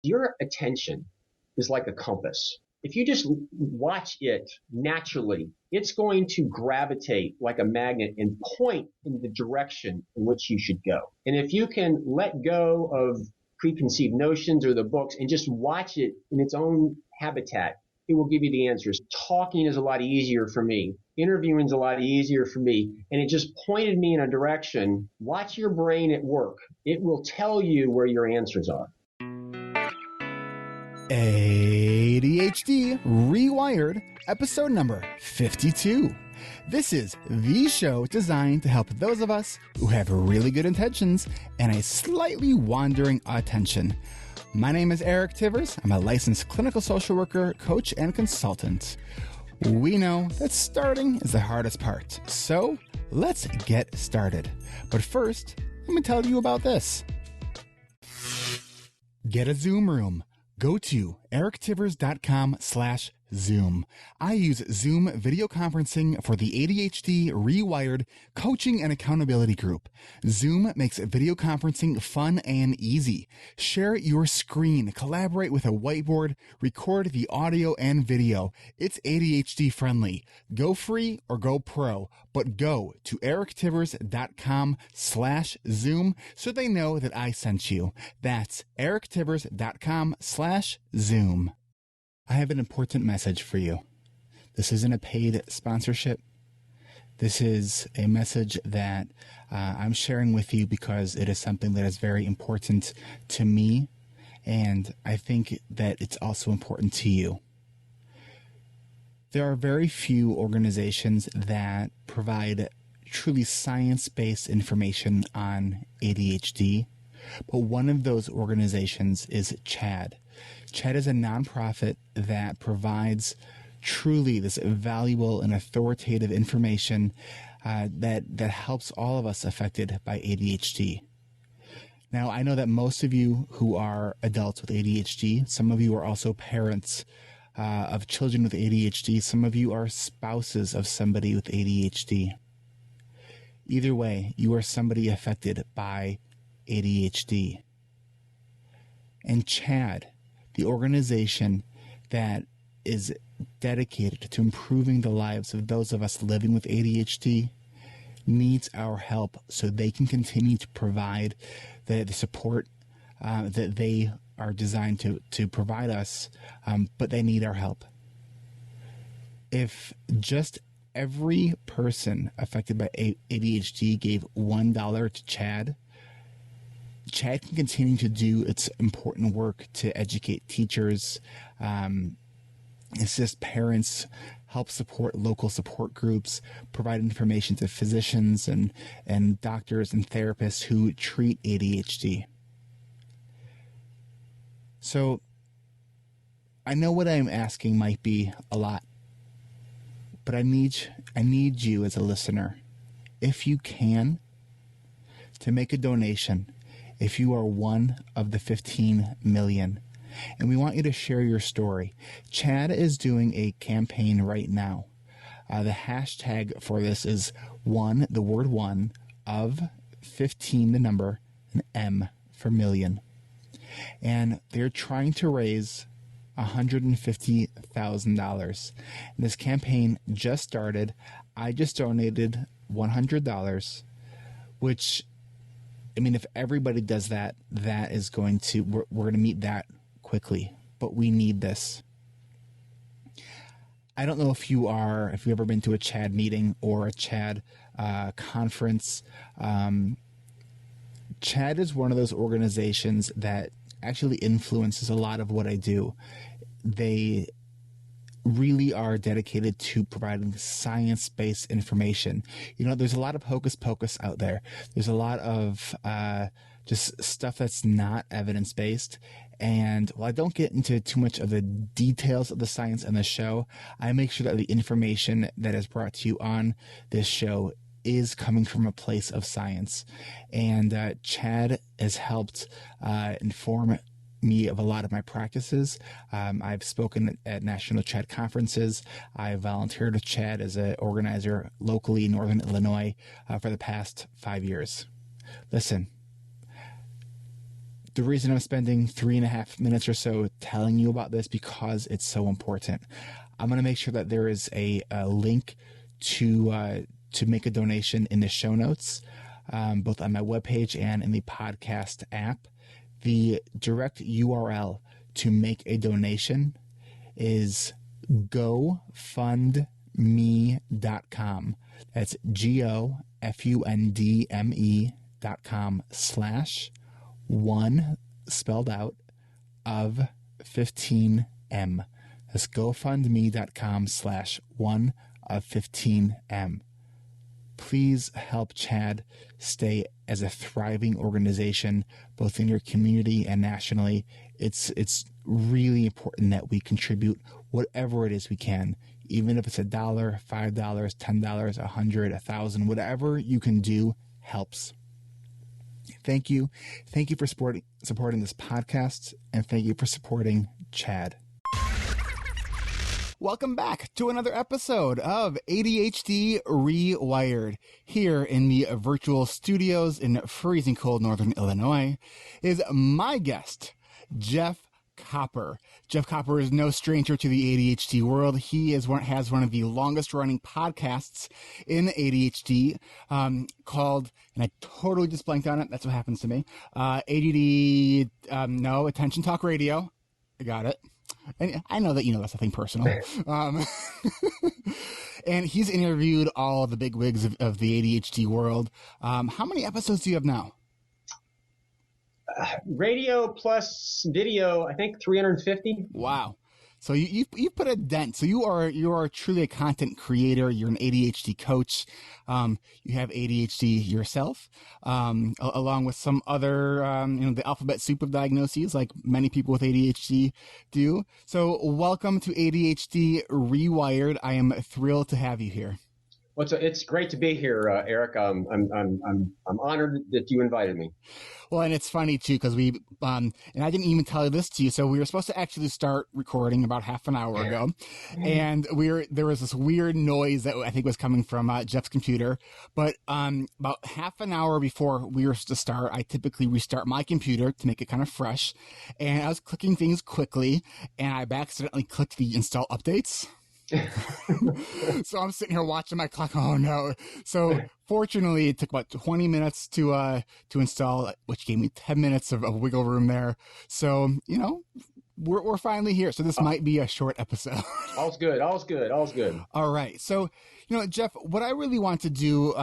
Your attention is like a compass. If you just watch it naturally, it's going to gravitate like a magnet and point in the direction in which you should go. And if you can let go of preconceived notions or the books and just watch it in its own habitat, it will give you the answers. Talking is a lot easier for me. Interviewing is a lot easier for me. And it just pointed me in a direction. Watch your brain at work. It will tell you where your answers are. ADHD Rewired, episode number 52. This is the show designed to help those of us who have really good intentions and a slightly wandering attention. My name is Eric Tivers. I'm a licensed clinical social worker, coach, and consultant. We know that starting is the hardest part, so let's get started. But first, let me tell you about this. Get a Zoom room. Go to erictivers.com/Zoom. I use Zoom video conferencing for the ADHD Rewired coaching and accountability group. Zoom makes video conferencing fun and easy. Share your screen, collaborate with a whiteboard, record the audio and video. It's ADHD friendly. Go free or go pro, but go to erictivers.com/Zoom so they know that I sent you. That's erictivers.com/Zoom. I have an important message for you. This isn't a paid sponsorship. This is a message that I'm sharing with you because it is something that is very important to me, and I think that it's also important to you. There are very few organizations that provide truly science-based information on ADHD, but one of those organizations is CHADD. CHADD is a nonprofit that provides truly this valuable and authoritative information that helps all of us affected by ADHD. Now, I know that most of you who are adults with ADHD, some of you are also parents of children with ADHD, some of you are spouses of somebody with ADHD. Either way, you are somebody affected by ADHD. And CHADD, the organization that is dedicated to improving the lives of those of us living with ADHD, needs our help so they can continue to provide the support that they are designed to provide us, but they need our help. If just every person affected by ADHD gave $1 to CHADD, CHADD can continue to do its important work to educate teachers, assist parents, help support local support groups, provide information to physicians and doctors and therapists who treat ADHD. So I know what I'm asking might be a lot, but I need you as a listener, if you can, to make a donation. If you are one of the 15 million, and we want you to share your story. CHADD is doing a campaign right now. The hashtag for this is the word one, of 15, the number, and M for million. And they're trying to raise $150,000. This campaign just started. I just donated $100, which, I mean, if everybody does that, that is going to, we're going to meet that quickly, but we need this. I don't know if you've ever been to a CHADD meeting or a CHADD conference. CHADD is one of those organizations that actually influences a lot of what I do. They really are dedicated to providing science-based information. You know, there's a lot of hocus pocus out there. There's a lot of just stuff that's not evidence-based. And while I don't get into too much of the details of the science on the show, I make sure that the information that is brought to you on this show is coming from a place of science. And CHADD has helped inform me of a lot of my practices. I've spoken at national CHADD conferences. I volunteered with CHADD as an organizer locally in Northern Illinois for the past 5 years. Listen, the reason I'm spending 3.5 minutes or so telling you about this because it's so important. I'm going to make sure that there is a link to make a donation in the show notes, both on my webpage and in the podcast app. The direct URL to make a donation is gofundme.com. That's GOFUNDME.com/1 spelled out of 15M. That's gofundme.com/1 of 15M. Please help Chad stay as a thriving organization, both in your community and nationally. It's really important that we contribute whatever it is we can, even if it's $1, $5, $10, $100, $1,000, whatever you can do helps. Thank you. Thank you for supporting this podcast, and thank you for supporting Chad. Welcome back to another episode of ADHD Rewired. Here in the virtual studios in freezing cold northern Illinois is my guest, Jeff Copper. Jeff Copper is no stranger to the ADHD world. He has one of the longest running podcasts in ADHD, called, and I totally just blanked on it. That's what happens to me. ADD, Attention Talk Radio. I got it. And I know that you know that's nothing personal. And he's interviewed all the big wigs of the ADHD world. How many episodes do you have now? Radio plus video, I think 350. Wow. So you've put a dent. So you are truly a content creator. You're an ADHD coach. You have ADHD yourself, along with some other, the alphabet soup of diagnoses like many people with ADHD do. So welcome to ADHD Rewired. I am thrilled to have you here. Well, it's great to be here, Eric. I'm honored that you invited me. Well, and it's funny too, because and I didn't even tell this to you. So we were supposed to actually start recording about half an hour ago, and there was this weird noise that I think was coming from Jeff's computer. But about half an hour before we were to start, I typically restart my computer to make it kind of fresh, and I was clicking things quickly, and I accidentally clicked the install updates. So I'm sitting here watching my clock. Oh no. So fortunately it took about 20 minutes to install, which gave me 10 minutes of wiggle room there. So, we're finally here. So this might be a short episode. All's good. All right. So, Jeff, what I really want to do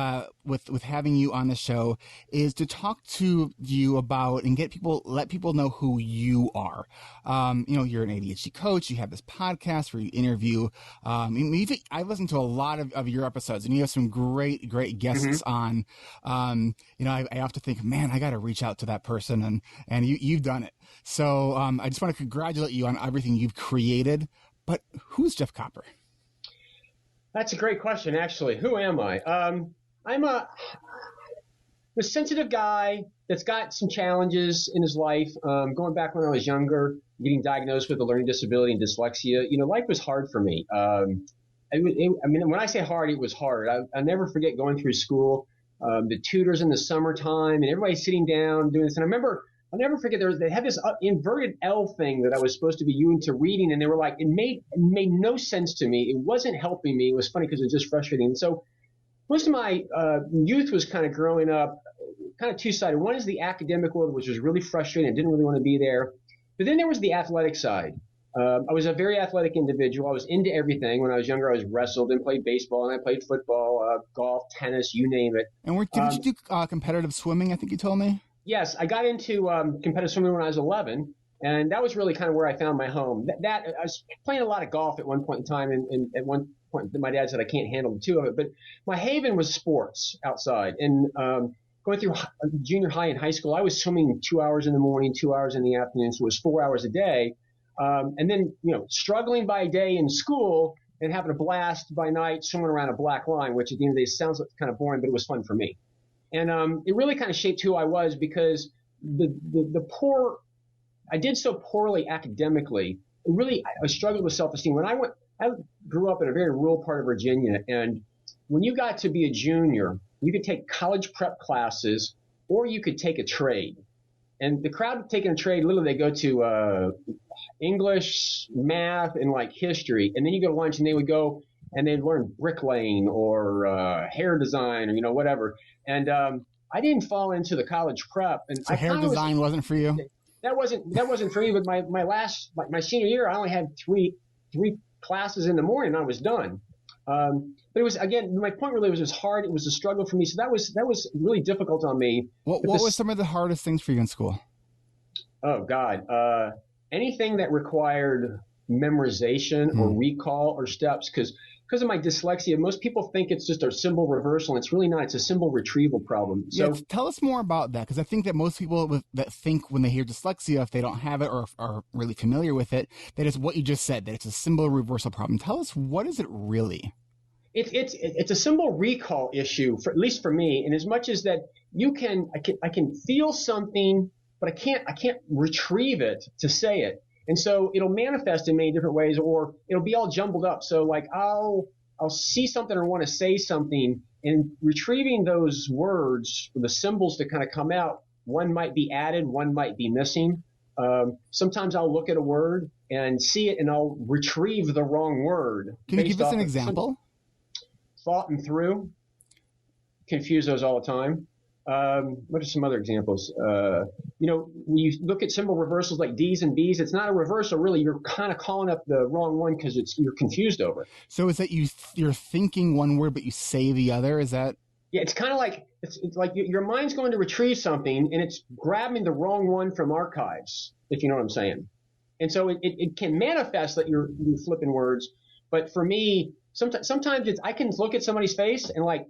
with having you on the show is to talk to you about and let people know who you are. You're an ADHD coach. You have this podcast where you interview. I listened to a lot of your episodes, and you have some great guests on. I often think, man, I got to reach out to that person, and you've done it. So I just want to congratulate you on everything you've created. But who's Jeff Copper? That's a great question, actually. Who am I? I'm a sensitive guy that's got some challenges in his life. Going back when I was younger, getting diagnosed with a learning disability and dyslexia, life was hard for me. When I say hard, it was hard. I'll never forget going through school, the tutors in the summertime, and everybody sitting down doing this. And I'll never forget they had this inverted L thing that I was supposed to be into reading, and they were like, it made no sense to me. It wasn't helping me. It was funny because it was just frustrating. And so most of my youth was kind of growing up kind of two-sided. One is the academic world, which was really frustrating. I didn't really want to be there. But then there was the athletic side. I was a very athletic individual. I was into everything. When I was younger, I was wrestled and played baseball, and I played football, golf, tennis, you name it. And didn't you do competitive swimming, I think you told me? Yes, I got into competitive swimming when I was 11, and that was really kind of where I found my home. I was playing a lot of golf at one point in time, and at one point my dad said I can't handle the two of it. But my haven was sports outside, and going through junior high and high school, I was swimming 2 hours in the morning, 2 hours in the afternoon, so it was 4 hours a day. And then, struggling by day in school and having a blast by night swimming around a black line, which at the end of the day sounds kind of boring, but it was fun for me. And it really kind of shaped who I was because I did so poorly academically. I struggled with self-esteem. I grew up in a very rural part of Virginia, and when you got to be a junior, you could take college prep classes or you could take a trade. And the crowd taking a trade, literally they go to English, math, and like history. And then you go to lunch and they would go and they'd learn bricklaying or hair design or, whatever. And I didn't fall into the college prep. And so hair design wasn't for you? That wasn't for me. But my senior year, I only had three classes in the morning and I was done. But it was, again, my point really was it was hard. It was a struggle for me. So that was really difficult on me. What was some of the hardest things for you in school? Oh, God. Anything that required memorization or recall or steps, because of my dyslexia, most people think it's just a symbol reversal, and it's really not. It's a symbol retrieval problem. So tell us more about that, because I think that most people that think when they hear dyslexia, if they don't have it or are really familiar with it, that it's what you just said, that it's a symbol reversal problem. Tell us, what is it really? It's a symbol recall issue, at least for me, and as much as that I can feel something, but I can't retrieve it to say it. And so it'll manifest in many different ways, or it'll be all jumbled up. So like I'll see something or want to say something, and retrieving those words, the symbols to kind of come out, one might be added, one might be missing. Sometimes I'll look at a word and see it and I'll retrieve the wrong word. Can you give us an example? Thought and through. Confuse those all the time. What are some other examples? When you look at symbol reversals like D's and B's, it's not a reversal, really. You're kind of calling up the wrong one because you're confused over it. So is that you're thinking one word, but you say the other? Is that? Yeah, it's kind of like, it's like your mind's going to retrieve something and it's grabbing the wrong one from archives, if you know what I'm saying. And so it can manifest that you're flipping words. But for me, sometimes I can look at somebody's face and like,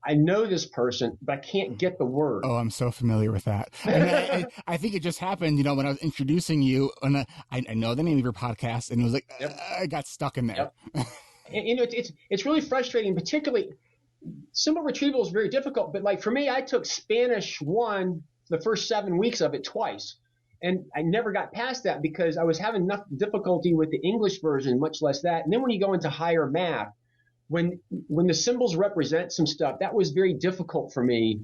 I know this person, but I can't get the word. Oh, I'm so familiar with that. And I think it just happened, when I was introducing you, and I know the name of your podcast, and it was like, I got stuck in there. Yep. And, it's really frustrating, particularly symbol retrieval is very difficult. But like for me, I took Spanish 1, the first 7 weeks of it twice. And I never got past that because I was having enough difficulty with the English version, much less that. And then when you go into higher math, when the symbols represent some stuff, that was very difficult for me.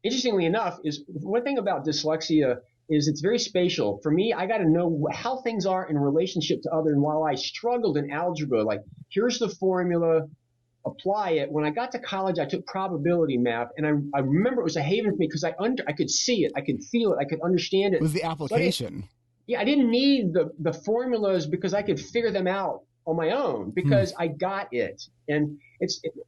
Interestingly enough, is one thing about dyslexia is it's very spatial. For me, I got to know how things are in relationship to other. And while I struggled in algebra, like here's the formula, apply it. When I got to college, I took probability math, and I remember it was a haven for me because I could see it, I could feel it, I could understand it. It was the application. I didn't need the formulas because I could figure them out on my own because I got it. And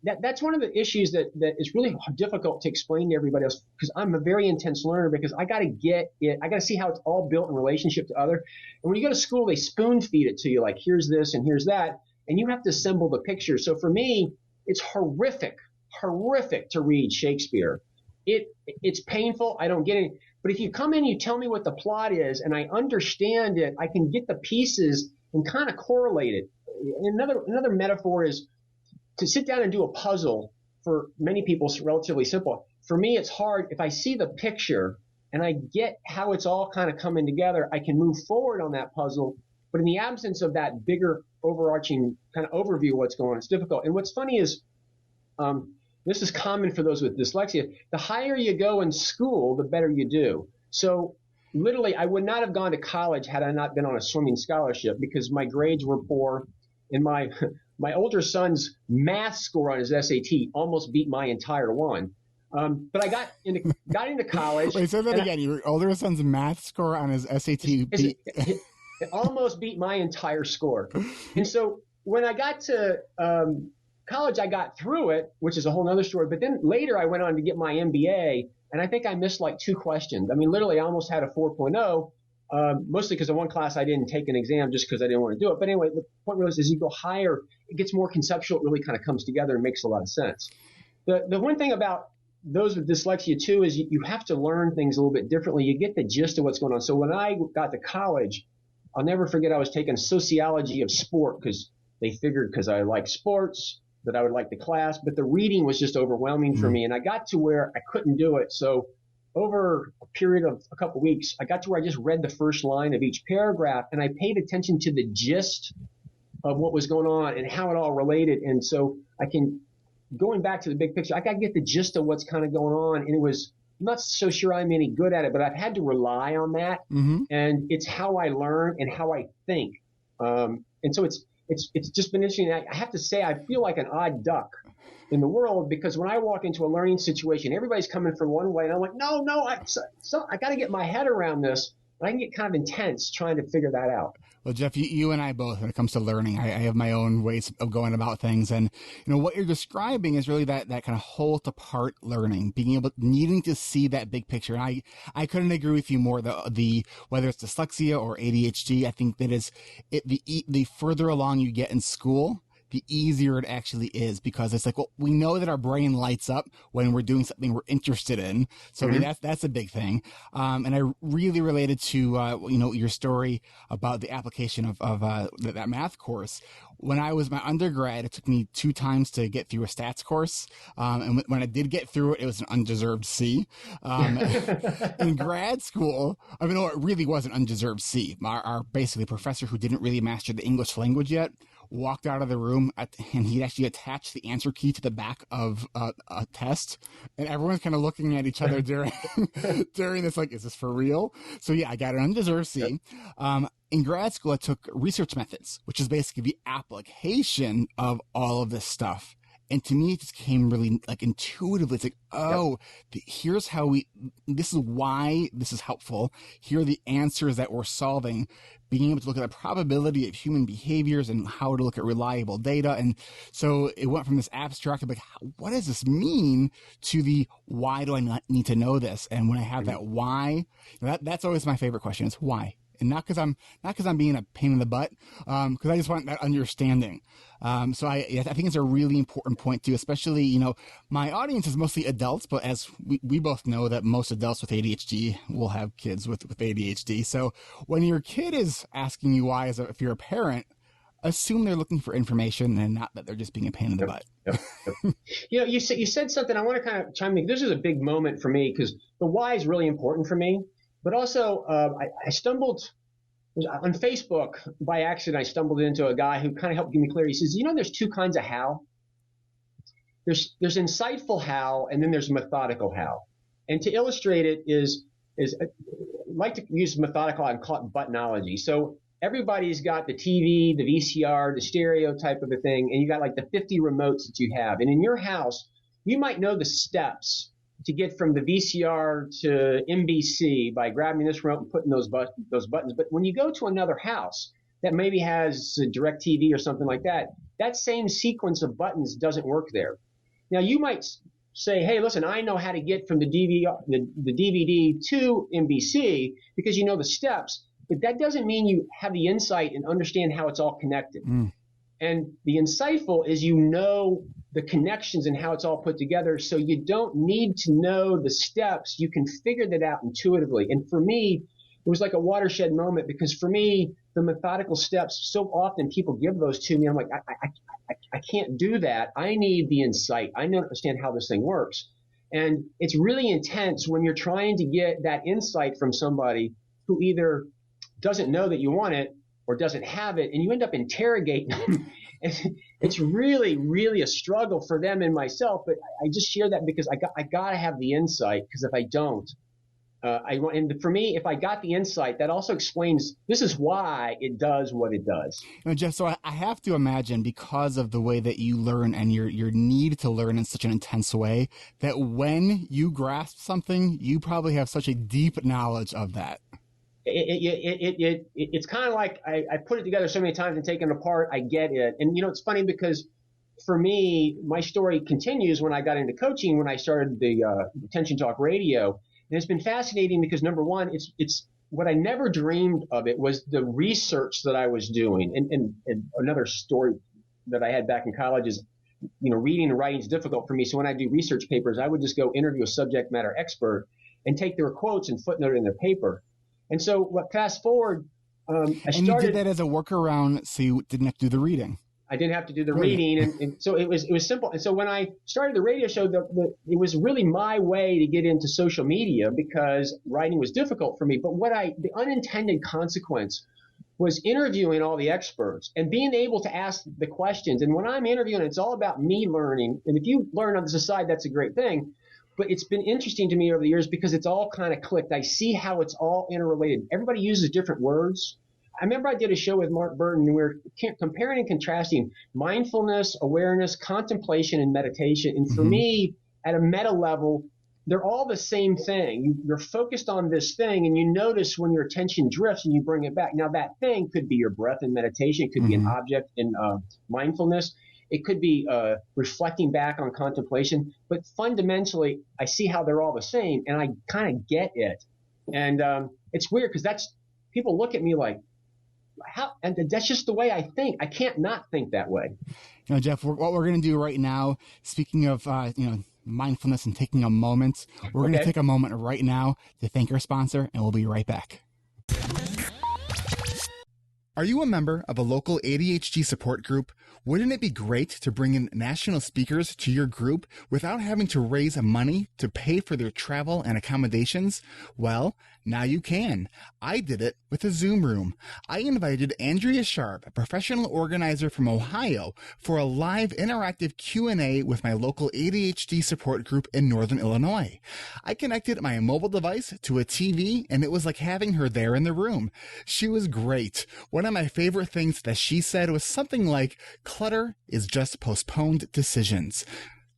that's one of the issues that is really difficult to explain to everybody else, because I'm a very intense learner, because I got to get it. I got to see how it's all built in relationship to other. And when you go to school, they spoon feed it to you, like here's this and here's that, and you have to assemble the picture. So for me, it's horrific to read Shakespeare. It's painful. I don't get it. But if you come in, you tell me what the plot is, and I understand it, I can get the pieces and kind of correlate it. Another metaphor is to sit down and do a puzzle. For many people, it's relatively simple. For me, it's hard. If I see the picture and I get how it's all kind of coming together, I can move forward on that puzzle. But in the absence of that bigger overarching kind of overview of what's going on, it's difficult. And what's funny is, this is common for those with dyslexia, the higher you go in school, the better you do. So literally, I would not have gone to college had I not been on a swimming scholarship, because my grades were poor. And my older son's math score on his SAT almost beat my entire one. But I got into college. Wait, say that again. Your older son's math score on his SAT it almost beat my entire score. And so when I got to college, I got through it, which is a whole other story. But then later I went on to get my MBA, and I think I missed like 2 questions. I mean, literally, I almost had a 4.0. Mostly because in one class I didn't take an exam just because I didn't want to do it. But anyway, the point was, as you go higher, it gets more conceptual. It really kind of comes together and makes a lot of sense. The one thing about those with dyslexia too is you have to learn things a little bit differently. You get the gist of what's going on. So when I got to college, I'll never forget I was taking sociology of sport because they figured because I like sports that I would like the class, but the reading was just overwhelming for me. And I got to where I couldn't do it. So over a period of a couple of weeks, I got to where I just read the first line of each paragraph, and I paid attention to the gist of what was going on and how it all related. And so going back to the big picture, I got to get the gist of what's kind of going on. And it was not so sure I'm any good at it, but I've had to rely on that. Mm-hmm. And it's how I learn and how I think. And so it's just been interesting. I have to say, I feel like an odd duck in the world, because when I walk into a learning situation, everybody's coming from one way, and I'm like, no, I got to get my head around this. And I can get kind of intense trying to figure that out. Well, Jeff, you and I both, when it comes to learning, I have my own ways of going about things. And, what you're describing is really that kind of whole apart learning, needing to see that big picture. And I couldn't agree with you more. The whether it's dyslexia or ADHD, I think that the further along you get in school, the easier it actually is, because it's like, well, we know that our brain lights up when we're doing something we're interested in. So I mean, that's a big thing. And I really related to, your story about the application of that math course. When I was my undergrad, it took me 2 times to get through a stats course. And when I did get through it, it was an undeserved C. In grad school, it really was an undeserved C. Our basically professor, who didn't really master the English language yet, walked out of the room and he actually attached the answer key to the back of a test, and everyone's kind of looking at each other during this, like, is this for real? So yeah, I got an undeserved C. In grad school, I took research methods, which is basically the application of all of this stuff. And to me, it just came really like intuitively. It's like, here's how this is why this is helpful. Here are the answers that we're solving. Being able to look at the probability of human behaviors and how to look at reliable data. And so it went from this abstract of like, what does this mean, to the why do I not need to know this? And when I have that why, that's always my favorite question, is why. And not because I'm being a pain in the butt, because I just want that understanding. So I think it's a really important point too, especially, my audience is mostly adults, but as we both know that most adults with ADHD will have kids with ADHD. So when your kid is asking you why, if you're a parent, assume they're looking for information and not that they're just being a pain in the butt. Yep. You said something, I want to kind of chime in. This is a big moment for me, because the why is really important for me. But also, I stumbled on Facebook by accident. I stumbled into a guy who kind of helped give me clarity. He says, there's 2 kinds of how. There's insightful how, and then there's methodical how. And to illustrate it I like to use methodical and call it buttonology. So everybody's got the TV, the VCR, the stereo type of a thing, and you got like the 50 remotes that you have. And in your house, you might know the steps to get from the VCR to NBC by grabbing this remote and putting those buttons. But when you go to another house that maybe has a DirecTV or something like that, that same sequence of buttons doesn't work there. Now, you might say, hey, listen, I know how to get from the DVD to NBC because you know the steps, but that doesn't mean you have the insight and understand how it's all connected. And the insightful is the connections and how it's all put together, so you don't need to know the steps. You can figure that out intuitively. And for me, it was like a watershed moment, because for me, the methodical steps, so often people give those to me. I'm like, I can't do that. I need the insight. I don't understand how this thing works. And it's really intense when you're trying to get that insight from somebody who either doesn't know that you want it or doesn't have it, and you end up interrogating them. It's really, really a struggle for them and myself, but I just share that because I got to have the insight, because if I don't, and for me, if I got the insight, that also explains this is why it does what it does. Jeff, so I have to imagine, because of the way that you learn and your need to learn in such an intense way, that when you grasp something, you probably have such a deep knowledge of that. It's kind of like I put it together so many times and taken it apart. I get it. And, it's funny because for me, my story continues when I got into coaching, when I started the Attention Talk Radio. And it's been fascinating because, number one, it's what I never dreamed of. It was the research that I was doing. And another story that I had back in college is, reading and writing is difficult for me. So when I do research papers, I would just go interview a subject matter expert and take their quotes and footnote it in the paper. And so fast forward, I started. And you did that as a workaround, so you didn't have to do the reading. I didn't have to do the reading, and so it was simple. And so when I started the radio show, it was really my way to get into social media, because writing was difficult for me. But the unintended consequence was interviewing all the experts and being able to ask the questions. And when I'm interviewing, it's all about me learning. And if you learn on the side, that's a great thing. But it's been interesting to me over the years because it's all kind of clicked. I see how it's all interrelated. Everybody uses different words. I remember I did a show with Mark Burton, and we were comparing and contrasting mindfulness, awareness, contemplation, and meditation. And for me, at a meta level, they're all the same thing. You're focused on this thing, and you notice when your attention drifts and you bring it back. Now, that thing could be your breath in meditation. It could be an object in mindfulness. It could be reflecting back on contemplation. But fundamentally, I see how they're all the same, and I kind of get it. And it's weird because people look at me like, how? And that's just the way I think. I can't not think that way. Jeff, what we're going to do right now, speaking of mindfulness and taking a moment, we're going to take a moment right now to thank our sponsor, and we'll be right back. Are you a member of a local ADHD support group? Wouldn't it be great to bring in national speakers to your group without having to raise money to pay for their travel and accommodations? Well, now you can. I did it with a Zoom room. I invited Andrea Sharp, a professional organizer from Ohio, for a live interactive Q&A with my local ADHD support group in Northern Illinois. I connected my mobile device to a TV, and it was like having her there in the room. She was great. One of my favorite things that she said was something like, "Clutter is just postponed decisions."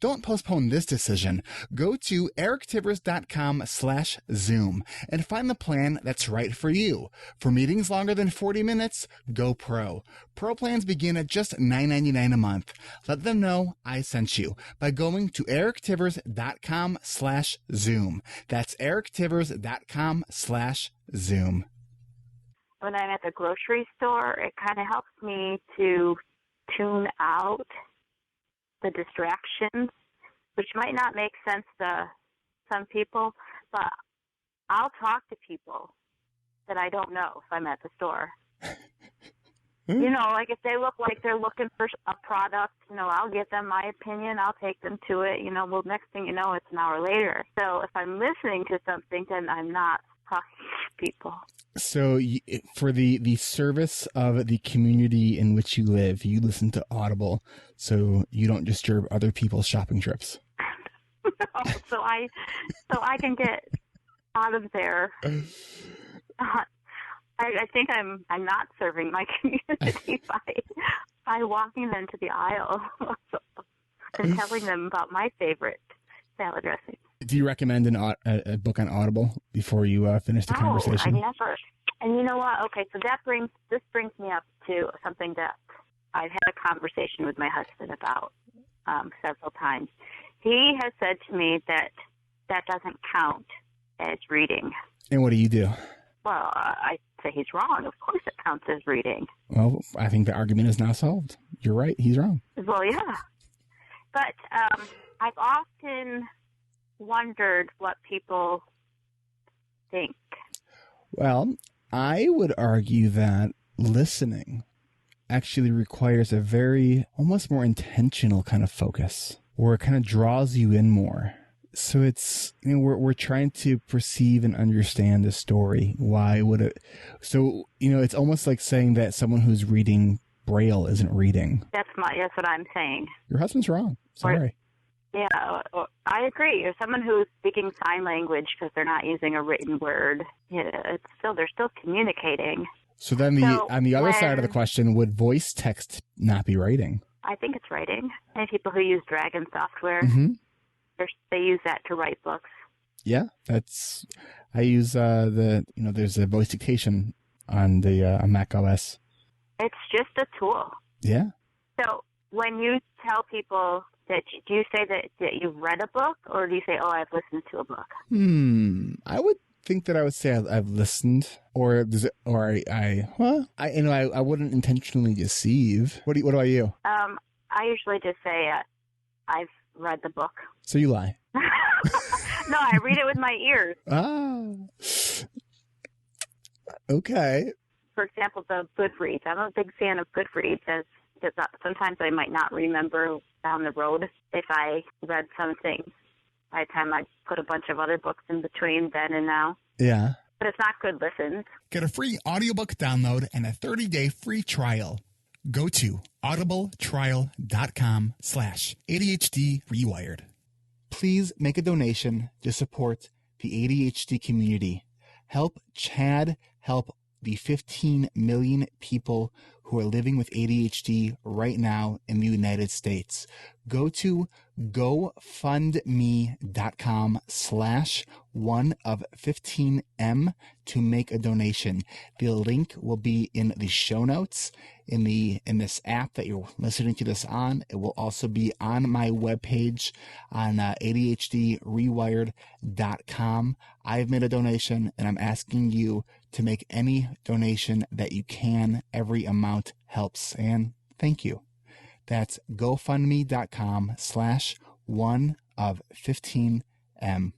Don't postpone this decision. Go to erictivers.com/Zoom and find the plan that's right for you. For meetings longer than 40 minutes, go Pro. Pro plans begin at just $9.99 a month. Let them know I sent you by going to erictivers.com/Zoom. That's erictivers.com/Zoom. When I'm at the grocery store, it kind of helps me to tune out the distractions, which might not make sense to some people, but I'll talk to people that I don't know if I'm at the store. You know, like if they look like they're looking for a product, you know, I'll give them my opinion. I'll take them to it. You know, well, next thing you know, it's an hour later. So if I'm listening to something, then I'm not talking to people. So for the service of the community in which you live, you listen to Audible so you don't disturb other people's shopping trips. No, so I can get out of there. I think I'm not serving my community by walking them to the aisle and telling them about my favorite salad dressing. Do you recommend a book on Audible before you finish the conversation? No, I never. And you know what? Okay, so this brings me up to something that I've had a conversation with my husband about several times. He has said to me that doesn't count as reading. And what do you do? Well, I say he's wrong. Of course it counts as reading. Well, I think the argument is now solved. You're right. He's wrong. Well, yeah. But I've often wondered what people think. Well, I would argue that listening actually requires a very, almost more intentional kind of focus, where it kind of draws you in more. So it's, you know, we're trying to perceive and understand the story. Why would it? So, you know, it's almost like saying that someone who's reading Braille isn't reading. That's what I'm saying. Your husband's wrong. Sorry. Yeah, I agree. Or someone who's speaking sign language because they're not using a written word. Yeah, they're still communicating. So then on the other side of the question, would voice text not be writing? I think it's writing. And people who use Dragon software, they use that to write books. Yeah, I use there's a voice dictation on the Mac OS. It's just a tool. Yeah. So when you tell people that, do you say that you've read a book, or do you say, I've listened to a book? I would think that I would say I've listened, I wouldn't intentionally deceive. What about you? I usually just say I've read the book. So you lie. No, I read it with my ears. Okay. For example, the Goodreads. I'm a big fan of Goodreads because sometimes I might not remember down the road if I read something by the time I put a bunch of other books in between then and now. Yeah. But it's not good listens. Get a free audiobook download and a 30-day free trial. Go to audibletrial.com/ADHD Rewired. Please make a donation to support the ADHD community. Help Chad help the 15 million people who are living with ADHD right now in the United States. Go to gofundme.com/1of15m to make a donation. The link will be in the show notes in this app that you're listening to this on. It will also be on my webpage on ADHDrewired.com. I've made a donation, and I'm asking you to make any donation that you can. Every amount helps, and thank you. That's gofundme.com/1of15m.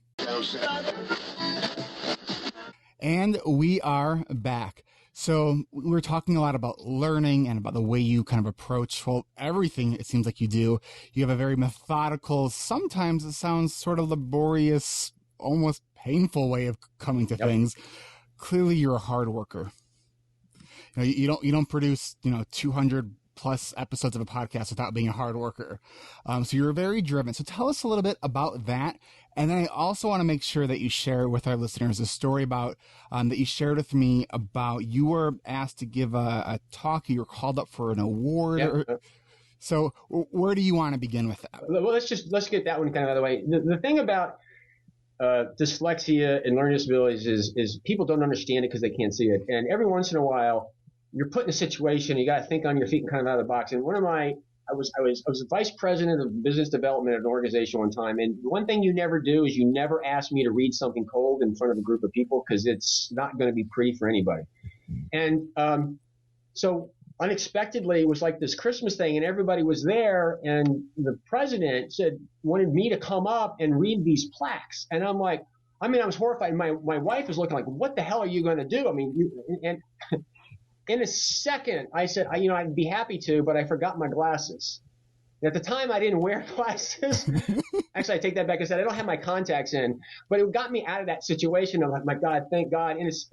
And we are back. So we're talking a lot about learning and about the way you kind of approach, well, everything it seems like you do. You have a very methodical, sometimes it sounds sort of laborious, almost painful way of coming to things. Clearly you're a hard worker. You don't produce, 200 plus episodes of a podcast without being a hard worker. So you're very driven. So tell us a little bit about that. And then I also want to make sure that you share with our listeners a story about, that you shared with me about you were asked to give a talk. You were called up for an award. So where do you want to begin with that? Well, let's get that one kind of out of the way. The thing about dyslexia and learning disabilities is people don't understand it because they can't see it. And every once in a while, you're put in a situation, you got to think on your feet and kind of out of the box. And I was the vice president of business development at an organization one time. And one thing you never do is you never ask me to read something cold in front of a group of people because it's not going to be pretty for anybody. And so unexpectedly, it was like this Christmas thing, and everybody was there. And the president wanted me to come up and read these plaques. And I'm like, I was horrified. My wife was looking like, what the hell are you going to do? In a second, I said, I'd be happy to, but I forgot my glasses. And at the time, I didn't wear glasses. Actually, I take that back. I said, I don't have my contacts in. But it got me out of that situation. I'm like, my God, thank God. And it's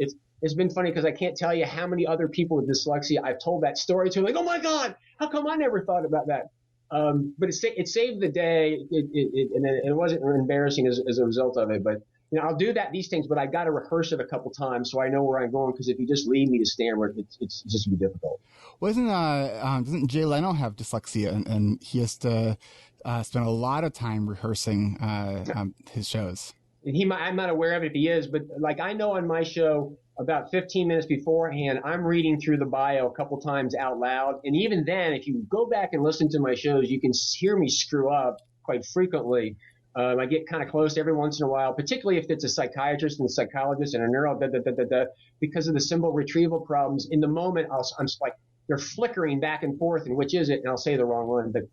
been funny because I can't tell you how many other people with dyslexia I've told that story to. Like, oh, my God, how come I never thought about that? But it saved the day. And it wasn't embarrassing as a result of it. But I'll do these things, but I got to rehearse it a couple times so I know where I'm going. Because if you just leave me to stammer, it's just be difficult. Doesn't Jay Leno have dyslexia, and he has to spend a lot of time rehearsing his shows? I'm not aware of it if he is, but like I know on my show, about 15 minutes beforehand, I'm reading through the bio a couple times out loud, and even then, if you go back and listen to my shows, you can hear me screw up quite frequently. I get kind of close every once in a while, particularly if it's a psychiatrist and a psychologist and a neuro, because of the symbol retrieval problems. In the moment, I'm just like, they're flickering back and forth, and which is it? And I'll say the wrong one, but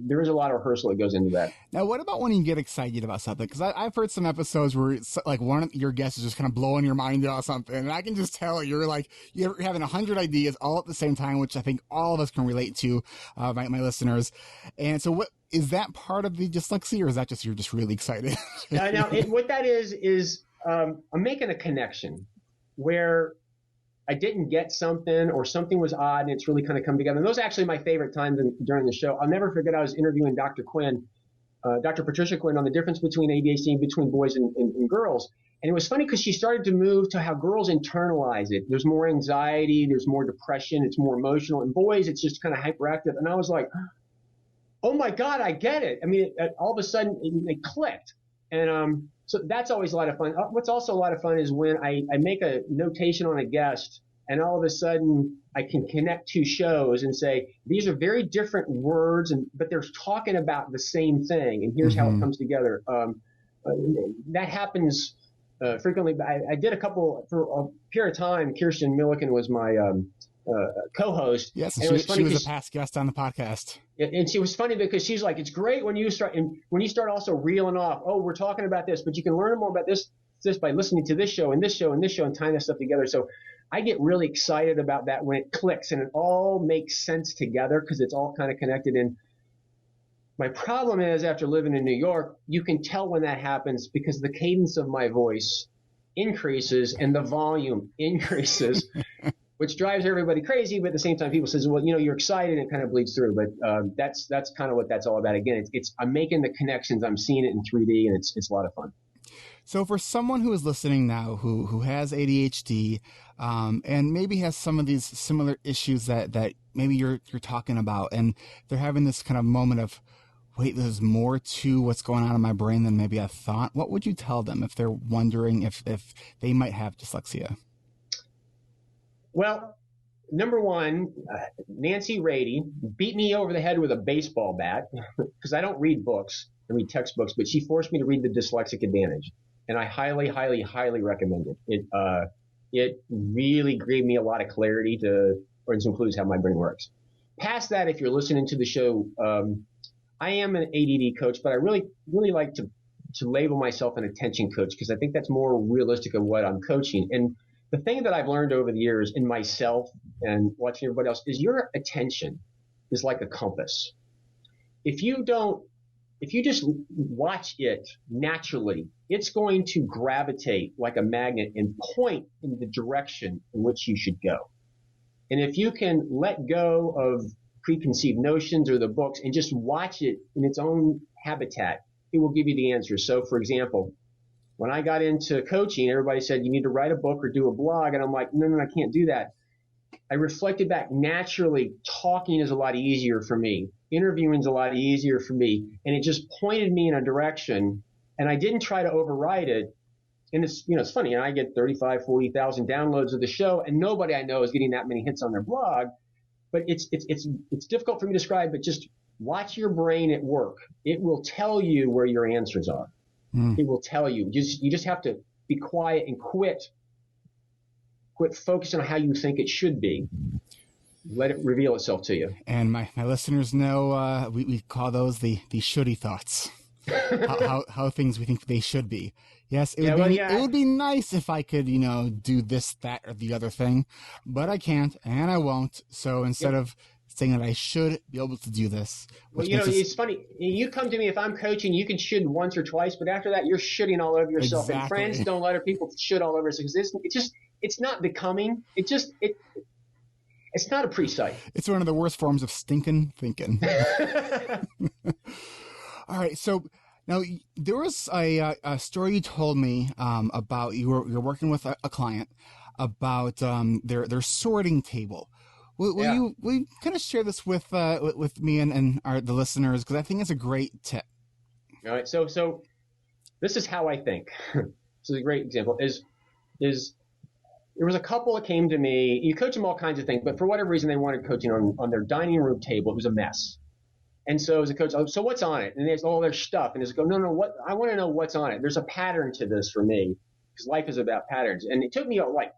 there is a lot of rehearsal that goes into that. Now, what about when you get excited about something? Because I've heard some episodes where it's like one of your guests is just kind of blowing your mind about something, and I can just tell you're having 100 ideas all at the same time, which I think all of us can relate to, my listeners. And so is that part of the dyslexia, or is that just you're just really excited? Now, what that is I'm making a connection where I didn't get something or something was odd and it's really kind of come together. And those are actually my favorite times during the show. I'll never forget I was interviewing Dr. Patricia Quinn on the difference between ADHD and between boys and girls. And it was funny because she started to move to how girls internalize it. There's more anxiety, there's more depression, it's more emotional. And boys, it's just kind of hyperactive. And I was like, oh my God, I get it. All of a sudden it clicked. And so that's always a lot of fun. What's also a lot of fun is when I make a notation on a guest and all of a sudden I can connect two shows and say, these are very different words, but they're talking about the same thing. And here's how it comes together. That happens frequently. I did a couple for a period of time. Kirsten Milliken was my co-host. Yes, and she was a past guest on the podcast. And she was funny because she's like, it's great when you start also reeling off, oh, we're talking about this, but you can learn more about this by listening to this show and this show and this show and tying that stuff together. So I get really excited about that when it clicks and it all makes sense together because it's all kind of connected. And my problem is after living in New York, you can tell when that happens because the cadence of my voice increases and the volume increases. which drives everybody crazy. But at the same time, people says, well, you're excited and it kind of bleeds through. But that's kind of what that's all about. Again, I'm making the connections. I'm seeing it in 3D, and it's a lot of fun. So for someone who is listening now who has ADHD and maybe has some of these similar issues that maybe you're talking about, and they're having this kind of moment of, wait, there's more to what's going on in my brain than maybe I thought, what would you tell them if they're wondering if they might have dyslexia? Well, number one, Nancy Rady beat me over the head with a baseball bat because I don't read books. I read textbooks, but she forced me to read The Dyslexic Advantage. And I highly, highly, highly recommend it. It really gave me a lot of clarity to includes how my brain works. Past that, if you're listening to the show, I am an ADD coach, but I really, really like to label myself an attention coach because I think that's more realistic of what I'm coaching. And the thing that I've learned over the years in myself and watching everybody else is your attention is like a compass. If you just watch it naturally, it's going to gravitate like a magnet and point in the direction in which you should go. And if you can let go of preconceived notions or the books and just watch it in its own habitat, it will give you the answers. So, for example, when I got into coaching, everybody said, you need to write a book or do a blog. And I'm like, no, I can't do that. I reflected back naturally. Talking is a lot easier for me. Interviewing is a lot easier for me. And it just pointed me in a direction. And I didn't try to override it. And it's funny. And I get 35, 40,000 downloads of the show. And nobody I know is getting that many hits on their blog. But it's difficult for me to describe, but just watch your brain at work. It will tell you where your answers are. It will tell you. You just have to be quiet and quit focusing on how you think it should be. Let it reveal itself to you. And my listeners know we call those the shouldy thoughts. how things we think they should be. Yes, it would be nice if I could, do this, that, or the other thing, but I can't and I won't. So instead of saying that I should be able to do this. Well, it's funny. You come to me if I'm coaching, you can should once or twice, but after that, you're shitting all over yourself. Exactly. And friends don't let other people shit all over us because it's not becoming. It's not a pre-sight. It's one of the worst forms of stinking thinking. All right, so now there was a story you told me about you're working with a client about their sorting table. Will you kind of share this with me and the listeners, because I think it's a great tip. All right, so this is how I think. This is a great example. Is there was a couple that came to me. You coach them all kinds of things, but for whatever reason they wanted coaching on their dining room table. It was a mess. And so as a coach, so what's on it? And there's all their stuff. And it's no, what I want to know what's on it. There's a pattern to this for me because life is about patterns. And it took me like,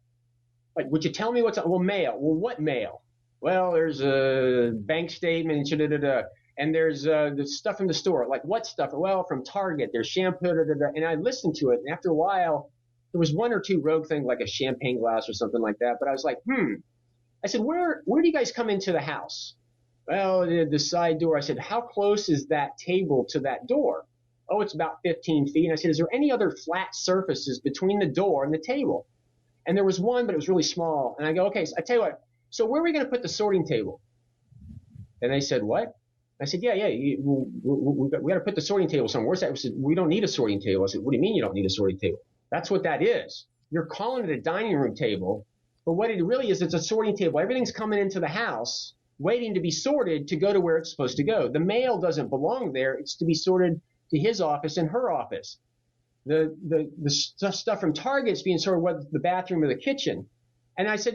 would you tell me what's on? Well, mail. Well, what mail? Well, there's a bank statement, and there's the stuff from the store. Like what stuff? Well, from Target, there's shampoo, and I listened to it. And after a while, there was one or two rogue things like a champagne glass or something like that. But I was like, I said, where do you guys come into the house? Well, the side door. I said, how close is that table to that door? Oh, it's about 15 feet. And I said, is there any other flat surfaces between the door and the table? And there was one, but it was really small. And I go, okay, so I tell you what. So where are we going to put the sorting table? And they said, what? I said, we got to put the sorting table somewhere. Where's that? I said, we don't need a sorting table. I said, what do you mean you don't need a sorting table? That's what that is. You're calling it a dining room table, but what it really is, it's a sorting table. Everything's coming into the house, waiting to be sorted to go to where it's supposed to go. The mail doesn't belong there. It's to be sorted to his office and her office. The stuff from Target's being sorted, whether the bathroom or the kitchen. And I said,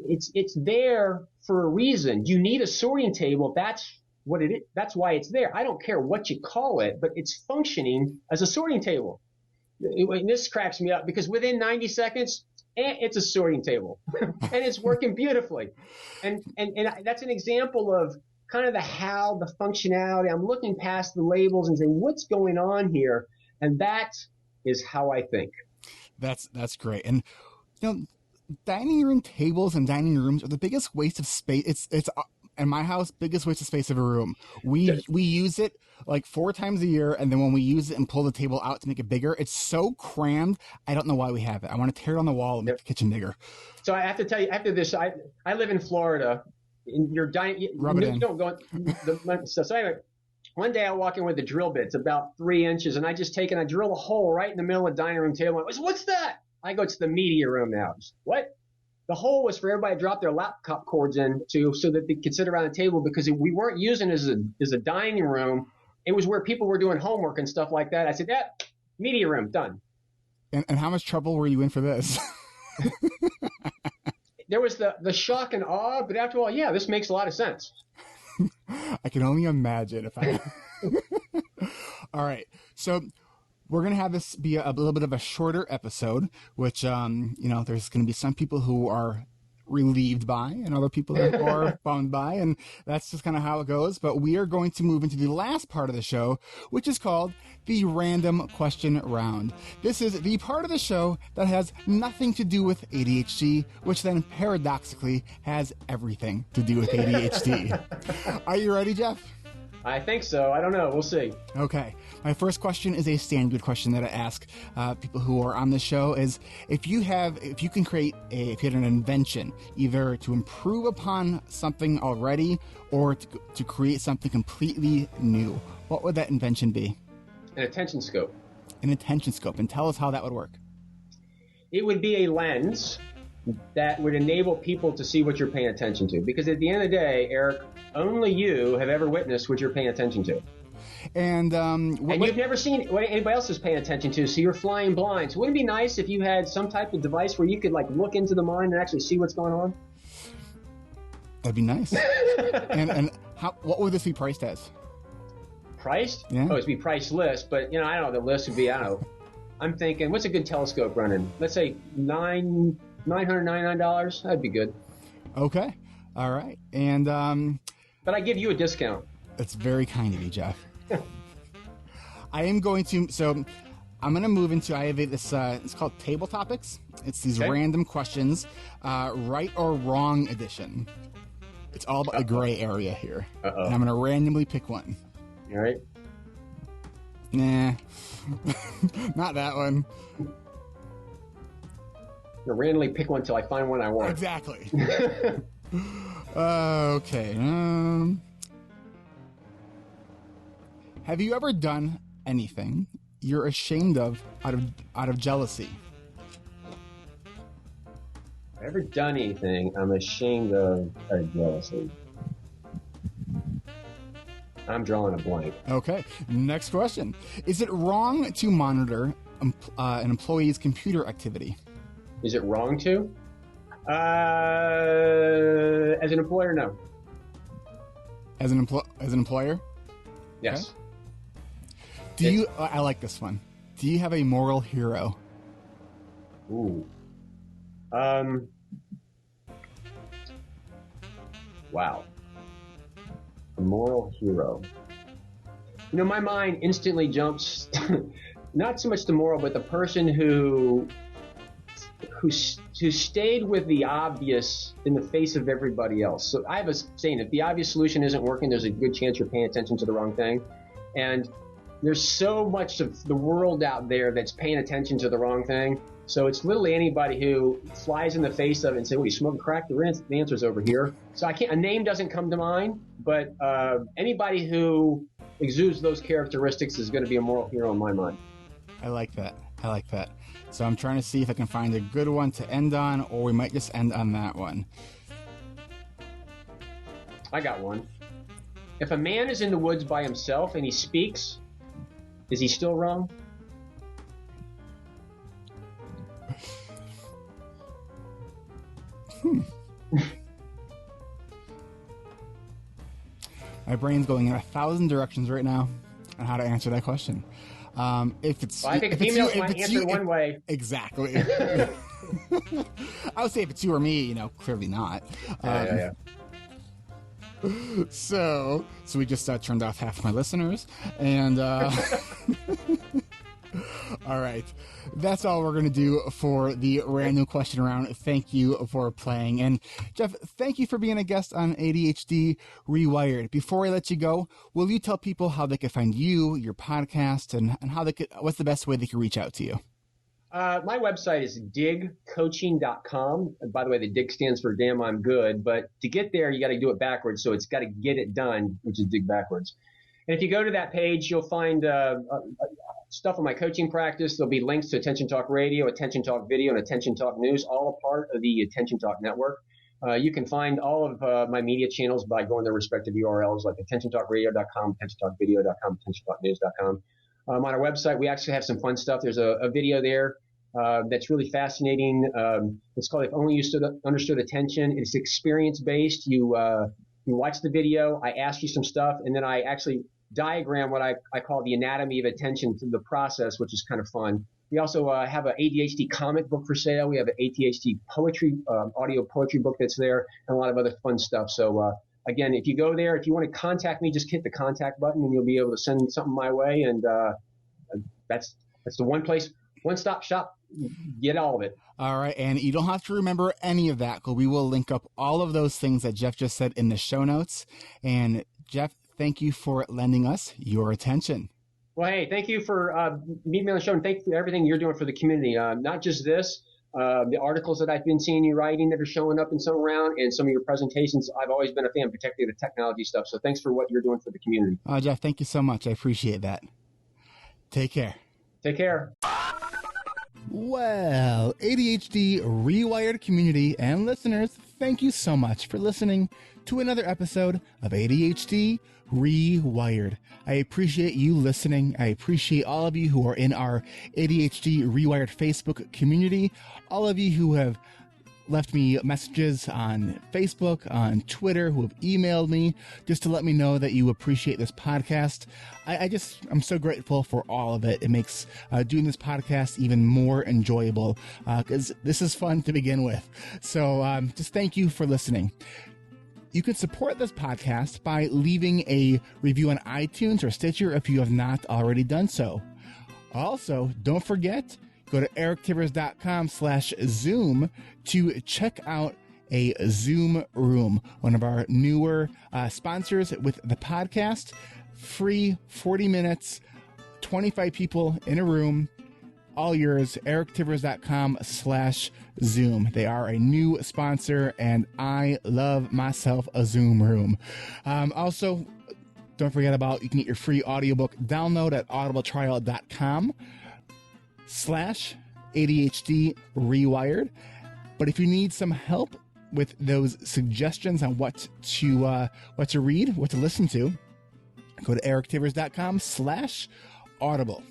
it's there for a reason. You need a sorting table. That's what it is. That's why it's there. I don't care what you call it, but it's functioning as a sorting table. And this cracks me up because within 90 seconds, it's a sorting table and it's working beautifully. And that's an example of kind of the functionality. I'm looking past the labels and saying, what's going on here? And that is how I think. That's great. And, dining room tables and dining rooms are the biggest waste of space. It's in my house, biggest waste of space of a room. We use it like 4 times a year, and then when we use it and pull the table out to make it bigger, it's so crammed. I don't know why we have it. I want to tear it on the wall and make the kitchen bigger. So I have to tell you, after this, I live in Florida. In your dining, Rub it in. Don't go. So anyway, one day I walk in with a drill bit. It's about 3 inches, and I just take and I drill a hole right in the middle of the dining room table. I go, what's that? I go, it's the media room now. What? The hole was for everybody to drop their laptop cords into so that they could sit around the table, because we weren't using it as a dining room. It was where people were doing homework and stuff like that. I said, media room, done. And how much trouble were you in for this? There was the shock and awe, but after all, yeah, this makes a lot of sense. I can only imagine if I... All right. So we're going to have this be a little bit of a shorter episode, which, there's going to be some people who are relieved by and other people that are bummed by, and that's just kind of how it goes. But we are going to move into the last part of the show, which is called the random question round. This is the part of the show that has nothing to do with ADHD, which then paradoxically has everything to do with ADHD. Are you ready, Jeff? I think so. I don't know. We'll see. Okay. My first question is a standard question that I ask people who are on the show is, if you had an invention, either to improve upon something already or to create something completely new, what would that invention be? An attention scope. An attention scope. And tell us how that would work. It would be a lens that would enable people to see what you're paying attention to. Because at the end of the day, Eric, only you have ever witnessed what you're paying attention to. And you've never seen what anybody else is paying attention to, so you're flying blind. So wouldn't it be nice if you had some type of device where you could look into the mind and actually see what's going on? That'd be nice. and what would this be priced as? Priced? Yeah. Oh, it'd be priceless, but I don't know, the list would be, I'm thinking, what's a good telescope running? Let's say $999. That'd be good. Okay. All right. And but I give you a discount. That's very kind of you, Jeff. I'm going to move into, I have this, it's called Table Topics. It's these random questions, right or wrong edition. It's all about the gray area here. And I'm going to randomly pick one. All right. Nah, not that one. I'm going to randomly pick one until I find one I want. Exactly. Okay. Have you ever done anything you're ashamed of out of jealousy? Have I ever done anything I'm ashamed of out of jealousy? I'm drawing a blank. Okay. Next question. Is it wrong to monitor an employee's computer activity? Is it wrong to? As an employer, no. As an employer? Yes. Okay. I like this one. Do you have a moral hero? Ooh. Wow. A moral hero. My mind instantly jumps, not so much the moral, but the person who stayed with the obvious in the face of everybody else. So I have a saying, if the obvious solution isn't working, there's a good chance you're paying attention to the wrong thing. And there's so much of the world out there that's paying attention to the wrong thing. So it's literally anybody who flies in the face of it and say, "Well, you smoking crack?" The answer's over here. So a name doesn't come to mind, but anybody who exudes those characteristics is going to be a moral hero in my mind. I like that. So I'm trying to see if I can find a good one to end on, or we might just end on that one. I got one. If a man is in the woods by himself and he speaks, is he still wrong? My brain's going in 1,000 directions right now on how to answer that question. If it's, well, I think females might answer one way. Exactly. I would say if it's you or me, clearly not. Yeah. So we just turned off half my listeners, and All right. That's all we're going to do for the random question round. Thank you for playing. And Jeff, thank you for being a guest on ADHD Rewired. Before I let you go, will you tell people how they can find you, your podcast, and how what's the best way they can reach out to you? My website is digcoaching.com. And by the way, the dig stands for damn I'm good. But to get there, you got to do it backwards. So it's got to get it done, which is dig backwards. And if you go to that page, you'll find stuff on my coaching practice. There'll be links to Attention Talk Radio, Attention Talk Video, and Attention Talk News, all a part of the Attention Talk Network. You can find all of my media channels by going to their respective URLs like attentiontalkradio.com, attentiontalkvideo.com, attentiontalknews.com. On our website, we actually have some fun stuff. There's a video there that's really fascinating. It's called If Only You Understood Attention. It's experience-based. You watch the video, I ask you some stuff, and then I actually diagram what I call the anatomy of attention through the process, which is kind of fun. We also have an ADHD comic book for sale. We have an ADHD poetry, audio poetry book that's there, and a lot of other fun stuff. So again, if you go there, if you want to contact me, just hit the contact button, and you'll be able to send something my way. And that's the one place, one-stop shop. Get all of it. All right, and you don't have to remember any of that, because we will link up all of those things that Jeff just said in the show notes. And Jeff, thank you for lending us your attention. Well, hey, thank you for meeting me on the show, and thank you for everything you're doing for the community. Not just this, the articles that I've been seeing you writing that are showing up in some round, and some of your presentations. I've always been a fan, particularly the technology stuff. So thanks for what you're doing for the community. Jeff, thank you so much. I appreciate that. Take care. Take care. Well, ADHD Rewired community and listeners, thank you so much for listening to another episode of ADHD Rewired. I appreciate you listening. I appreciate all of you who are in our ADHD Rewired Facebook community, all of you who have left me messages on Facebook, on Twitter, who have emailed me just to let me know that you appreciate this podcast. I'm so grateful for all of it. It makes doing this podcast even more enjoyable because this is fun to begin with. So just thank you for listening. You can support this podcast by leaving a review on iTunes or Stitcher if you have not already done so. Also, don't forget, go to erictivers.com/Zoom to check out a Zoom room, one of our newer sponsors with the podcast. Free 40 minutes, 25 people in a room, all yours, erictivers.com/Zoom. They are a new sponsor, and I love myself a Zoom room. Also, don't forget you can get your free audiobook download at audibletrial.com/ADHD Rewired. But if you need some help with those suggestions on what to read, what to listen to, go to erictivers.com/audible.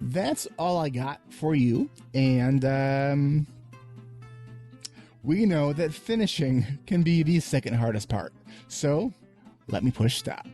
That's all I got for you. And we know that finishing can be the second hardest part. So let me push stop.